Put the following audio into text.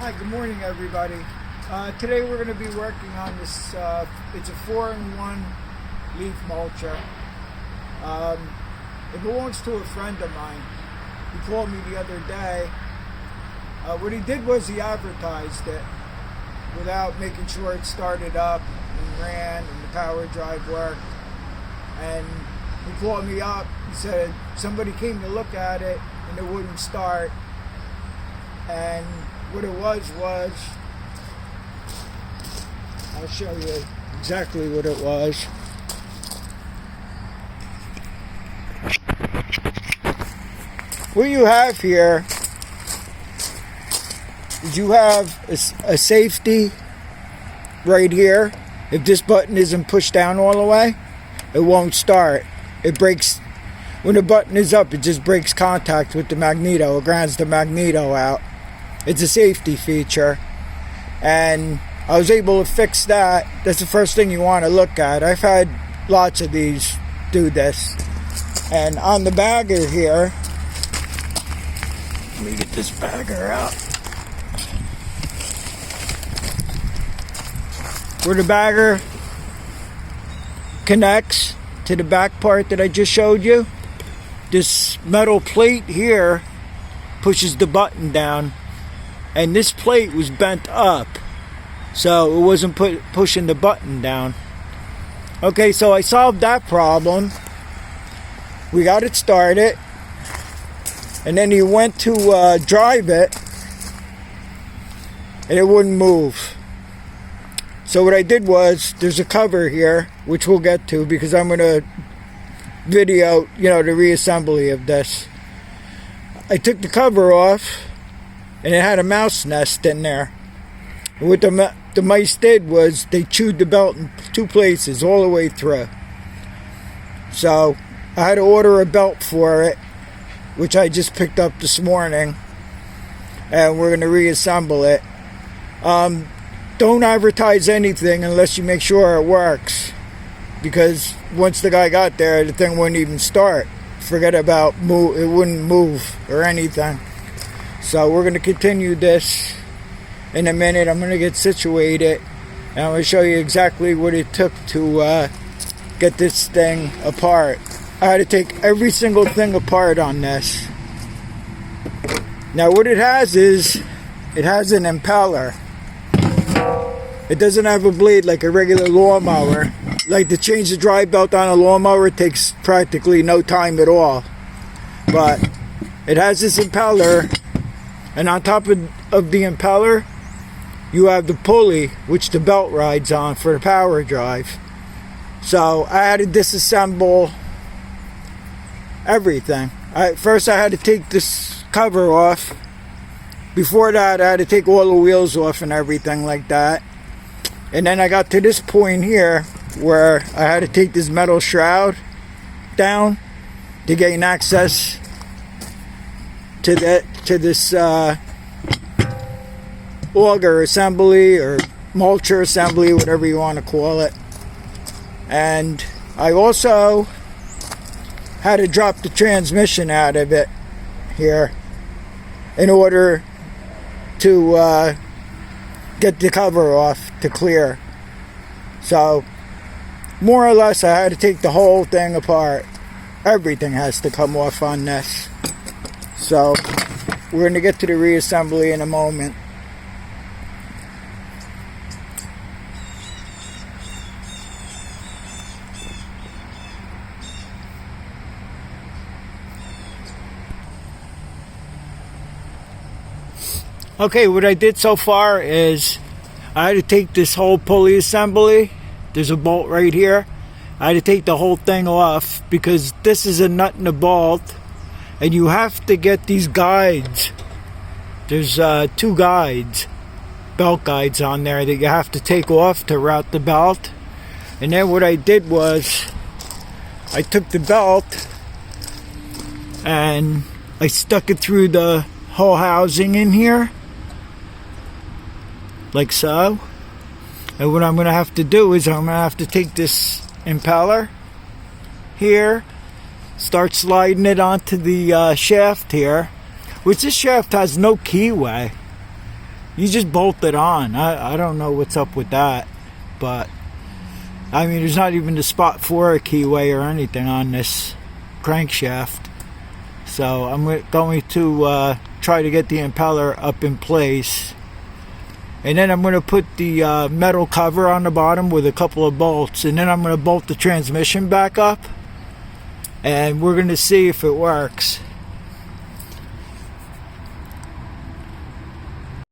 Hi, good morning everybody. Today we're going to be working on this, it's a 4-in-1 leaf mulcher. It belongs to a friend of mine. He called me the other day. What he did was he advertised it without making sure it started up and ran and the power drive worked. And he called me up, he said somebody came to look at it and it wouldn't start. And what it was, I'll show you exactly what it was. What you have here is you have a safety right here. If this button isn't pushed down all the way, it won't start. It breaks, when the button is up, it just breaks contact with the magneto. It grounds the magneto out. It's a safety feature, and I was able to fix that. That's the first thing you want to look at. I've had lots of these do this. And on the bagger here, let me get this bagger out. Where the bagger connects to the back part that I just showed you, this metal plate here pushes the button down. And this plate was bent up, so it wasn't pushing the button down. Okay, so I solved that problem. We got it started. And then he went to drive it, and it wouldn't move. So what I did was, there's a cover here, which we'll get to, because I'm going to video, the reassembly of this. I took the cover off, and it had a mouse nest in there. And what the mice did was they chewed the belt in two places all the way through. So I had to order a belt for it, which I just picked up this morning, and we're going to reassemble it. Don't advertise anything unless you make sure it works, because once the guy got there, the thing wouldn't even start. Forget about move, it wouldn't move or anything. So we're going to continue this in a minute. I'm going to get situated, and I'm going to show you exactly what it took to get this thing apart. I had to take every single thing apart on this. Now what it has is, it has an impeller. It doesn't have a blade like a regular lawnmower. Like to change the drive belt on a lawnmower, it takes practically no time at all. But it has this impeller. And on top of the impeller, you have the pulley, which the belt rides on for the power drive. So I had to disassemble everything. First I had to take this cover off. Before that, I had to take all the wheels off and everything like that. And then I got to this point here where I had to take this metal shroud down to gain access to this auger assembly or mulcher assembly, whatever you want to call it. And I also had to drop the transmission out of it here in order to get the cover off to clear. So more or less I had to take the whole thing apart. Everything has to come off on this. So we're going to get to the reassembly in a moment. Okay, what I did so far is I had to take this whole pulley assembly. There's a bolt right here. I had to take the whole thing off because this is a nut and a bolt. And you have to get these guides. There's two guides, belt guides on there that you have to take off to route the belt. And then what I did was I took the belt and I stuck it through the whole housing in here, like so. And what I'm going to have to do is I'm going to have to take this impeller here, start sliding it onto the shaft here, which this shaft has no keyway. You just bolt it on. I don't know what's up with that, but I mean, there's not even a spot for a keyway or anything on this crankshaft. So I'm going to try to get the impeller up in place, and then I'm going to put the metal cover on the bottom with a couple of bolts, and then I'm going to bolt the transmission back up, and we're going to see if it works.